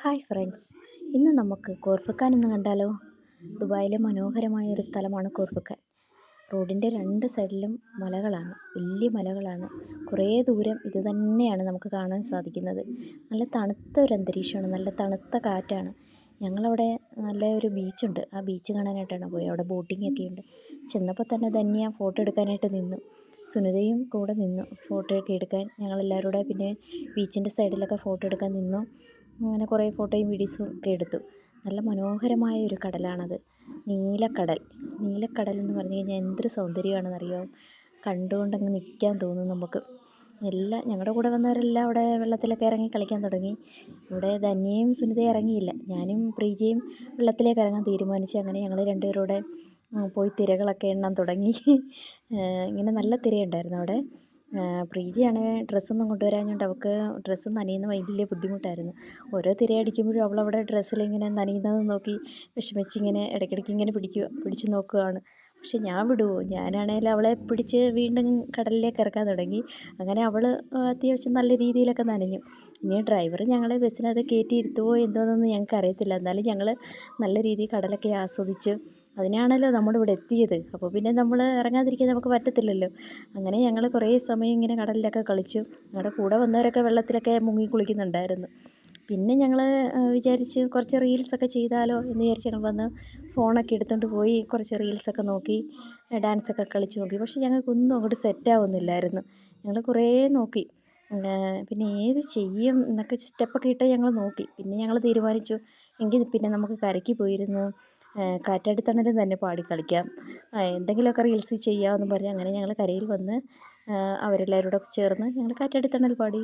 Hi friends, ഇന്ന് നമുക്ക് Khor Fakkan ഒന്ന് കണ്ടാലോ? ദുബായിലെ മനോഹരമായ ഒരു സ്ഥലമാണ് കോർഫക്കാൻ. റോഡിൻ്റെ രണ്ട് സൈഡിലും മലകളാണ്, വലിയ മലകളാണ്. കുറേ ദൂരം ഇത് തന്നെയാണ് നമുക്ക് കാണാൻ സാധിക്കുന്നത്. നല്ല തണുത്ത ഒരു അന്തരീക്ഷമാണ്, നല്ല തണുത്ത കാറ്റാണ്. ഞങ്ങളവിടെ നല്ല ഒരു ബീച്ചുണ്ട്, ആ ബീച്ച് കാണാനായിട്ടാണ് പോയത്. അവിടെ ബോട്ടിംഗ് ഒക്കെ ഉണ്ട്. ചെന്നപ്പോൾ തന്നെ ധന്യ ഫോട്ടോ എടുക്കാനായിട്ട് നിന്നു. സുനിതയും കൂടെ നിന്നു ഫോട്ടോ ഒക്കെ എടുക്കാൻ. ഞങ്ങളെല്ലാവരും കൂടെ പിന്നെ ബീച്ചിൻ്റെ സൈഡിലൊക്കെ ഫോട്ടോ എടുക്കാൻ നിന്നു. അങ്ങനെ കുറേ ഫോട്ടോയും വീഡിയോസും ഒക്കെ എടുത്തു. നല്ല മനോഹരമായ ഒരു കടലാണത്, നീലക്കടൽ. നീലക്കടൽ എന്ന് പറഞ്ഞു കഴിഞ്ഞാൽ എന്തൊരു സൗന്ദര്യമാണെന്നറിയോ. കണ്ടുകൊണ്ടങ്ങ് നിൽക്കാൻ തോന്നും നമുക്ക്. ഞങ്ങളുടെ കൂടെ വന്നവരെല്ലാം അവിടെ വെള്ളത്തിലൊക്കെ ഇറങ്ങി കളിക്കാൻ തുടങ്ങി. ഇവിടെ ധന്യയും സുനിതയും ഇറങ്ങിയില്ല. ഞാനും പ്രീജയും വെള്ളത്തിലേക്ക് ഇറങ്ങാൻ തീരുമാനിച്ചു. അങ്ങനെ ഞങ്ങൾ രണ്ടുപേരൂടെ പോയി തിരകളൊക്കെ എണ്ണാൻ തുടങ്ങി. ഇങ്ങനെ നല്ല തിരയുണ്ടായിരുന്നു അവിടെ. പ്രീതിയാണെങ്കിൽ ഡ്രസ്സൊന്നും കൊണ്ടുവരാഞ്ഞുകൊണ്ട് അവൾക്ക് ഡ്രസ്സ് നനയുന്ന വലിയ ബുദ്ധിമുട്ടായിരുന്നു. ഓരോ തിരയടിക്കുമ്പോഴും അവളവിടെ ഡ്രസ്സിലിങ്ങനെ നനയുന്നത് നോക്കി വിഷമിച്ചിങ്ങനെ ഇടയ്ക്കിടയ്ക്ക് ഇങ്ങനെ പിടിച്ച് നോക്കുകയാണ്. പക്ഷെ ഞാൻ വിടുമോ? ഞാനാണെങ്കിൽ അവളെ പിടിച്ച് വീണ്ടും കടലിലേക്ക് ഇറക്കാൻ തുടങ്ങി. അങ്ങനെ അവൾ അത്യാവശ്യം നല്ല രീതിയിലൊക്കെ നനഞ്ഞു. ഇനി ഡ്രൈവർ ഞങ്ങളെ ബസ്സിനകത്ത് കയറ്റി ഇരുത്തുമോ എന്തോന്നൊന്നും ഞങ്ങൾക്ക് അറിയത്തില്ല. എന്നാലും ഞങ്ങൾ നല്ല രീതിയിൽ കടലൊക്കെ ആസ്വദിച്ച്, അതിനാണല്ലോ നമ്മളിവിടെ എത്തിയത്. അപ്പോൾ പിന്നെ നമ്മൾ ഇറങ്ങാതിരിക്കാൻ നമുക്ക് പറ്റത്തില്ലല്ലോ. അങ്ങനെ ഞങ്ങൾ കുറേ സമയം ഇങ്ങനെ കടലിലൊക്കെ കളിച്ചു. ഞങ്ങളുടെ കൂടെ വന്നവരൊക്കെ വെള്ളത്തിലൊക്കെ മുങ്ങി കുളിക്കുന്നുണ്ടായിരുന്നു. പിന്നെ ഞങ്ങൾ വിചാരിച്ച് കുറച്ച് റീൽസൊക്കെ ചെയ്താലോ എന്ന് വിചാരിച്ച് ഞങ്ങൾ വന്ന് ഫോണൊക്കെ എടുത്തുകൊണ്ട് പോയി കുറച്ച് റീൽസൊക്കെ നോക്കി, ഡാൻസൊക്കെ കളിച്ച് നോക്കി. പക്ഷേ ഞങ്ങൾക്കൊന്നും അങ്ങോട്ട് സെറ്റാവുന്നില്ലായിരുന്നു. ഞങ്ങൾ കുറേ നോക്കി, പിന്നെ ഏത് ചെയ്യും എന്നൊക്കെ സ്റ്റെപ്പൊക്കെ ഇട്ട് ഞങ്ങൾ നോക്കി. പിന്നെ ഞങ്ങൾ തീരുമാനിച്ചു, എങ്കിൽ പിന്നെ നമുക്ക് കരയ്ക്ക് പോയിരുന്നു കാറ്റാടിത്തണലും തന്നെ പാടി കളിക്കാം, എന്തെങ്കിലുമൊക്കെ റീൽസ് ചെയ്യാമെന്ന് പറഞ്ഞ് അങ്ങനെ ഞങ്ങൾ കരയിൽ വന്ന് അവരെല്ലാവരും കൂടെ ചേർന്ന് ഞങ്ങൾ കാറ്റാടിത്തണൽ പാടി.